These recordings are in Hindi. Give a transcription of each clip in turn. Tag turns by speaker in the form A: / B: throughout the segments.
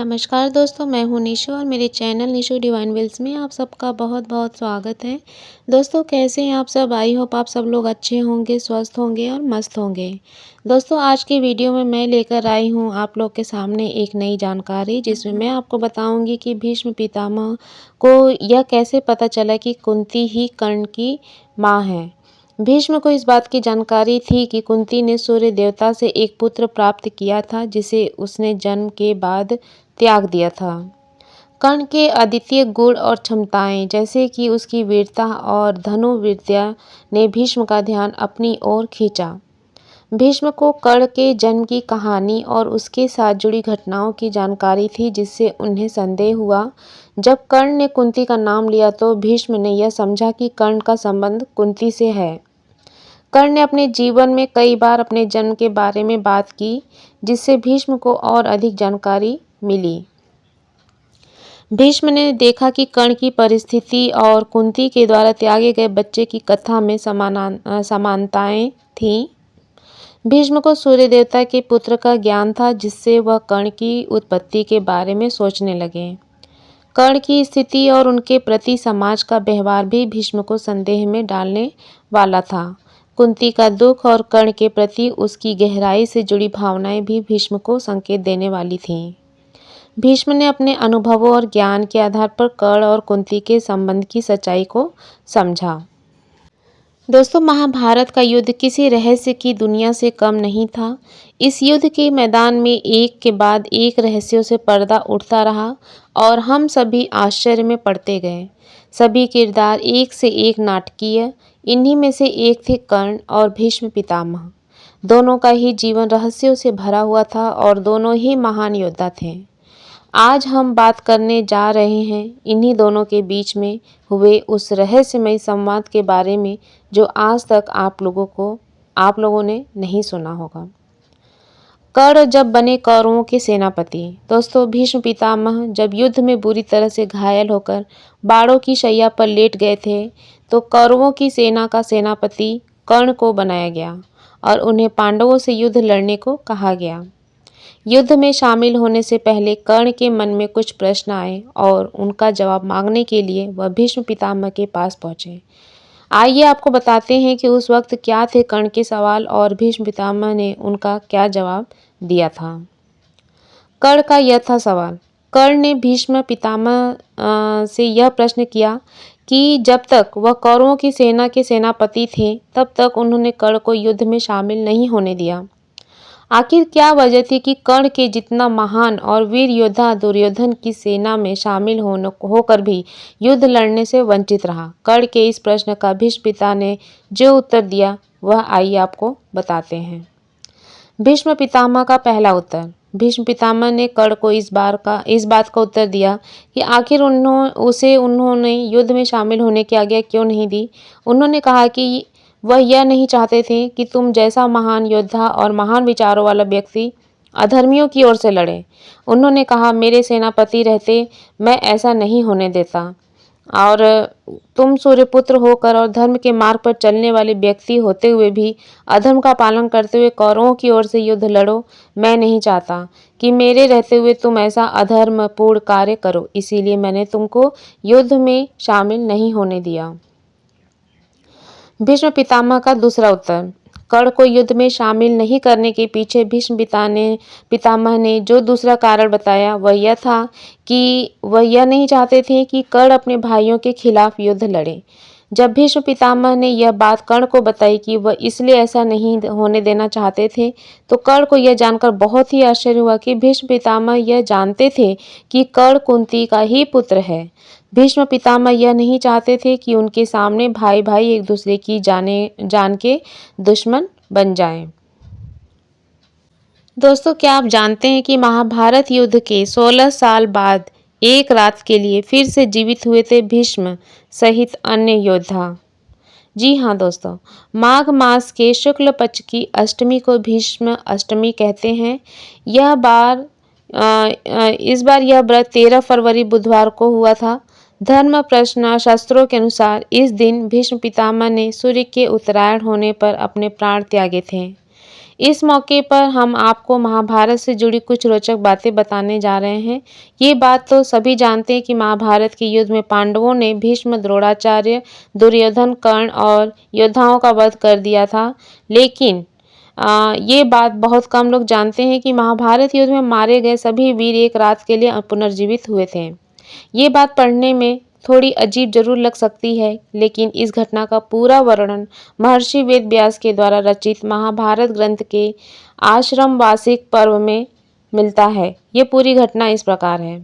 A: नमस्कार दोस्तों, मैं हूँ निशु और मेरे चैनल निशु डिवाइन वेल्स में आप सबका बहुत बहुत स्वागत है। दोस्तों, कैसे हैं आप सब? आई होप आप सब लोग अच्छे होंगे, स्वस्थ होंगे और मस्त होंगे। दोस्तों, आज की वीडियो में मैं लेकर आई हूँ आप लोग के सामने एक नई जानकारी, जिसमें मैं आपको बताऊंगी कि भीष्म पितामह को यह कैसे पता चला कि कुंती ही कर्ण की माँ है। भीष्म को इस बात की जानकारी थी कि कुंती ने सूर्य देवता से एक पुत्र प्राप्त किया था, जिसे उसने जन्म के बाद त्याग दिया था। कर्ण के अद्वितीय गुण और क्षमताएं, जैसे कि उसकी वीरता और धनुर्विद्या, ने भीष्म का ध्यान अपनी ओर खींचा। भीष्म को कर्ण के जन्म की कहानी और उसके साथ जुड़ी घटनाओं की जानकारी थी, जिससे उन्हें संदेह हुआ। जब कर्ण ने कुंती का नाम लिया तो भीष्म ने यह समझा कि कर्ण का संबंध कुंती से है। कर्ण ने अपने जीवन में कई बार अपने जन्म के बारे में बात की, जिससे भीष्म को और अधिक जानकारी मिली। भीष्म ने देखा कि कर्ण की परिस्थिति और कुंती के द्वारा त्यागे गए बच्चे की कथा में समानताएं थीं। भीष्म को सूर्य देवता के पुत्र का ज्ञान था, जिससे वह कर्ण की उत्पत्ति के बारे में सोचने लगे। कर्ण की स्थिति और उनके प्रति समाज का व्यवहार भी भीष्म को संदेह में डालने वाला था। कुंती का दुख और कर्ण के प्रति उसकी गहराई से जुड़ी भावनाएं भी भीष्म को संकेत देने वाली थीं। भीष्म ने अपने अनुभवों और ज्ञान के आधार पर कर्ण और कुंती के संबंध की सच्चाई को समझा। दोस्तों, महाभारत का युद्ध किसी रहस्य की दुनिया से कम नहीं था। इस युद्ध के मैदान में एक के बाद एक रहस्यों से पर्दा उठता रहा और हम सभी आश्चर्य में पड़ते गए। सभी किरदार एक से एक नाटकीय। इन्हीं में से एक थे कर्ण और भीष्म पितामह। दोनों का ही जीवन रहस्यों से भरा हुआ था और दोनों ही महान योद्धा थे। आज हम बात करने जा रहे हैं इन्हीं दोनों के बीच में हुए उस रहस्यमय संवाद के बारे में, जो आज तक आप लोगों ने नहीं सुना होगा। कर्ण जब बने कौरवों के सेनापति। दोस्तों, भीष्म पितामह जब युद्ध में बुरी तरह से घायल होकर बाणों की शैया पर लेट गए थे, तो कौरवों की सेना का सेनापति कर्ण को बनाया गया और उन्हें पांडवों से युद्ध लड़ने को कहा गया। युद्ध में शामिल होने से पहले कर्ण के मन में कुछ प्रश्न आए और उनका जवाब मांगने के लिए वह भीष्म पितामह के पास पहुंचे। आइए आपको बताते हैं कि उस वक्त क्या थे कर्ण के सवाल और भीष्म पितामह ने उनका क्या जवाब दिया था। कर्ण का यह था सवाल। कर्ण ने भीष्म पितामह से यह प्रश्न किया कि जब तक वह कौरवों की सेना के सेनापति थे, तब तक उन्होंने कर्ण को युद्ध में शामिल नहीं होने दिया। आखिर क्या वजह थी कि कर्ण के जितना महान और वीर योद्धा दुर्योधन की सेना में शामिल होकर भी युद्ध लड़ने से वंचित रहा? कर्ण के इस प्रश्न का भीष्म पिता ने जो उत्तर दिया, वह आइए आपको बताते हैं। भीष्म पितामह का पहला उत्तर। भीष्म पितामह ने कर्ण को इस बात का उत्तर दिया कि आखिर उन्होंने युद्ध में शामिल होने की आज्ञा क्यों नहीं दी। उन्होंने कहा कि वह यह नहीं चाहते थे कि तुम जैसा महान योद्धा और महान विचारों वाला व्यक्ति अधर्मियों की ओर से लड़े। उन्होंने कहा, मेरे सेनापति रहते मैं ऐसा नहीं होने देता और तुम सूर्यपुत्र होकर और धर्म के मार्ग पर चलने वाले व्यक्ति होते हुए भी अधर्म का पालन करते हुए कौरवों की ओर से युद्ध लड़ो। मैं नहीं चाहता कि मेरे रहते हुए तुम ऐसा अधर्मपूर्ण कार्य करो, इसीलिए मैंने तुमको युद्ध में शामिल नहीं होने दिया। भीष्म पितामह का दूसरा उत्तर। कर्ण को युद्ध में शामिल नहीं करने के पीछे भीष्म पितामह ने जो दूसरा कारण बताया, वह यह था कि वह यह नहीं चाहते थे कि कर्ण अपने भाइयों के खिलाफ युद्ध लड़े। जब भीष्म पितामह ने यह बात कर्ण को बताई कि वह इसलिए ऐसा नहीं होने देना चाहते थे, तो कर्ण को यह जानकर बहुत ही आश्चर्य हुआ कि भीष्म पितामह यह जानते थे कि कर्ण कुंती का ही पुत्र है। भीष्म पितामह यह नहीं चाहते थे कि उनके सामने भाई भाई एक दूसरे की जान के दुश्मन बन जाएं। दोस्तों, क्या आप जानते हैं कि महाभारत युद्ध के 16 साल बाद एक रात के लिए फिर से जीवित हुए थे भीष्म सहित अन्य योद्धा? जी हाँ दोस्तों, माघ मास के शुक्ल पक्ष की अष्टमी को भीष्म अष्टमी कहते हैं। इस बार यह व्रत 13 फरवरी बुधवार को हुआ था। धर्म प्रश्न शास्त्रों के अनुसार इस दिन भीष्म पितामह ने सूर्य के उत्तरायण होने पर अपने प्राण त्यागे थे। इस मौके पर हम आपको महाभारत से जुड़ी कुछ रोचक बातें बताने जा रहे हैं। ये बात तो सभी जानते हैं कि महाभारत के युद्ध में पांडवों ने भीष्म, द्रोणाचार्य, दुर्योधन, कर्ण और योद्धाओं का वध कर दिया था। लेकिन ये बात बहुत कम लोग जानते हैं कि महाभारत युद्ध में मारे गए सभी वीर एक रात के लिए पुनर्जीवित हुए थे। ये बात पढ़ने में थोड़ी अजीब जरूर लग सकती है, लेकिन इस घटना का पूरा वर्णन महर्षि वेद व्यास के द्वारा रचित महाभारत ग्रंथ के आश्रम वार्षिक पर्व में मिलता है। ये पूरी घटना इस प्रकार है।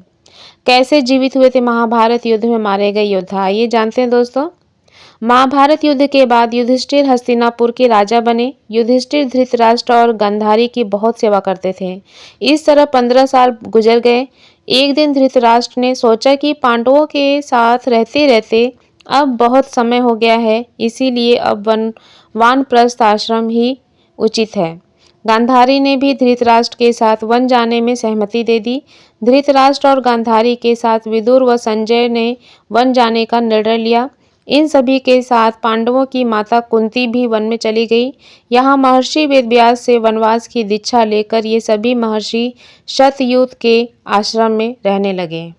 A: कैसे जीवित हुए थे महाभारत युद्ध में मारे गए योद्धा, ये जानते हैं दोस्तों। महाभारत युद्ध के बाद युधिष्ठिर हस्तिनापुर के राजा बने। युधिष्ठिर धृतराष्ट्र और गांधारी की बहुत सेवा करते थे। इस तरह 15 साल गुजर गए। एक दिन धृतराष्ट्र ने सोचा कि पांडवों के साथ रहते रहते अब बहुत समय हो गया है, इसीलिए अब वानप्रस्थ आश्रम ही उचित है। गांधारी ने भी धृतराष्ट्र के साथ वन जाने में सहमति दे दी। धृतराष्ट्र और गांधारी के साथ विदुर व संजय ने वन जाने का निर्णय लिया। इन सभी के साथ पांडवों की माता कुंती भी वन में चली गई। यहाँ महर्षि वेदव्यास से वनवास की दीक्षा लेकर ये सभी महर्षि शतयूथ के आश्रम में रहने लगे।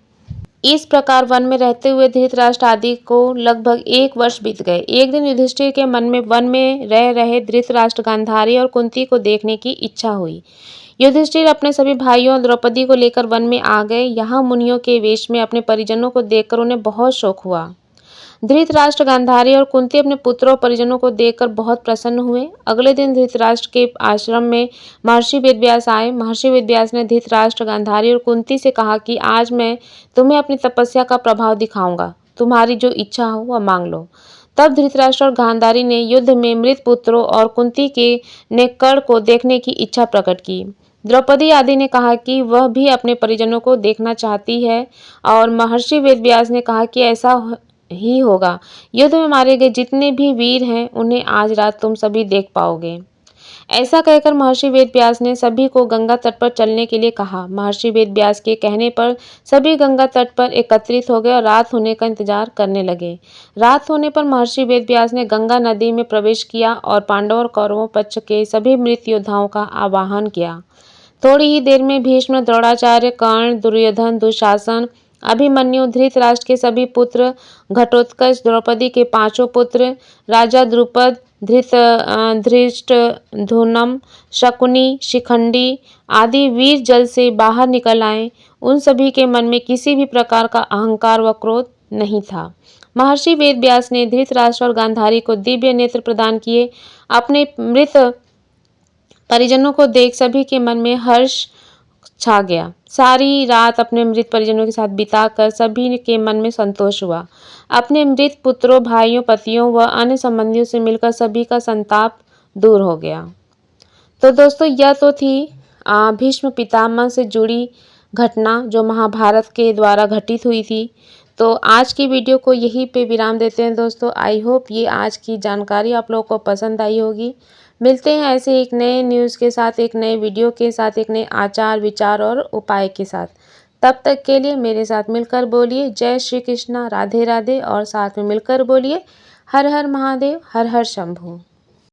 A: इस प्रकार वन में रहते हुए धृतराष्ट्र आदि को लगभग 1 वर्ष बीत गए। एक दिन युधिष्ठिर के मन में वन में रह रहे धृतराष्ट्र, गांधारी और कुंती को देखने की इच्छा हुई। युधिष्ठिर अपने सभी भाइयों और द्रौपदी को लेकर वन में आ गए। यहाँ मुनियों के वेश में अपने परिजनों को देखकर उन्हें बहुत शौक हुआ। धृतराष्ट्र, गांधारी और कुंती अपने पुत्रों और परिजनों को देखकर बहुत प्रसन्न हुए। अगले दिन धृतराष्ट्र के आश्रम में महर्षि वेदव्यास आए। महर्षि वेदव्यास ने धृतराष्ट्र, गांधारी और कुंती से कहा कि आज मैं तुम्हें अपनी तपस्या का प्रभाव दिखाऊंगा। तुम्हारी जो इच्छा हो वह मांग लो। तब धृतराष्ट्र और गांधारी ने युद्ध में मृत पुत्रों और कुंती के ने कर्ण को देखने की इच्छा प्रकट की। द्रौपदी आदि ने कहा कि वह भी अपने परिजनों को देखना चाहती है और महर्षि वेदव्यास ने कहा कि ऐसा ही होगा। युद्ध में मारे गए जितने भी वीर हैं उन्हें आज रात तुम सभी देख पाओगे। ऐसा कहकर महर्षि वेदव्यास ने सभी को गंगा तट पर चलने के लिए कहा। महर्षि वेदव्यास के कहने पर सभी गंगा तट पर एकत्रित हो गए और रात होने का इंतजार करने लगे। रात होने पर महर्षि वेदव्यास ने गंगा नदी में प्रवेश किया और पांडवों और कौरवों पक्ष के सभी मृत योद्धाओं का आवाहन किया। थोड़ी ही देर में भीष्म, द्रोणाचार्य, कर्ण, दुर्योधन, दुशासन, अभिमन्यु, धृतराष्ट्र के सभी पुत्र, घटोत्कच, द्रौपदी के 5 पुत्र, राजा द्रुपद, धृष्टद्युम्न, शकुनी, शिखंडी आदि वीर जल से बाहर निकल आए। उन सभी के मन में किसी भी प्रकार का अहंकार व क्रोध नहीं था। महर्षि वेदव्यास ने धृतराष्ट्र और गांधारी को दिव्य नेत्र प्रदान किए। अपने मृत परिजनों को देख सभी के मन में हर्ष छा गया। सारी रात अपने मृत परिजनों के साथ बिताकर सभी के मन में संतोष हुआ। अपने मृत पुत्रों, भाइयों, पतियों व अन्य संबंधियों से मिलकर सभी का संताप दूर हो गया। तो दोस्तों यह तो थी भीष्म पितामह से जुड़ी घटना जो महाभारत के द्वारा घटित हुई थी। तो आज की वीडियो को यहीं पे विराम देते हैं दोस्तों। आई होप ये आज की जानकारी आप लोगों को पसंद आई होगी। मिलते हैं ऐसे एक नए न्यूज़ के साथ, एक नए वीडियो के साथ, एक नए आचार, विचार और उपाय के साथ। तब तक के लिए मेरे साथ मिलकर बोलिए जय श्री कृष्णा, राधे राधे और साथ में मिलकर बोलिए हर हर महादेव, हर हर शंभू।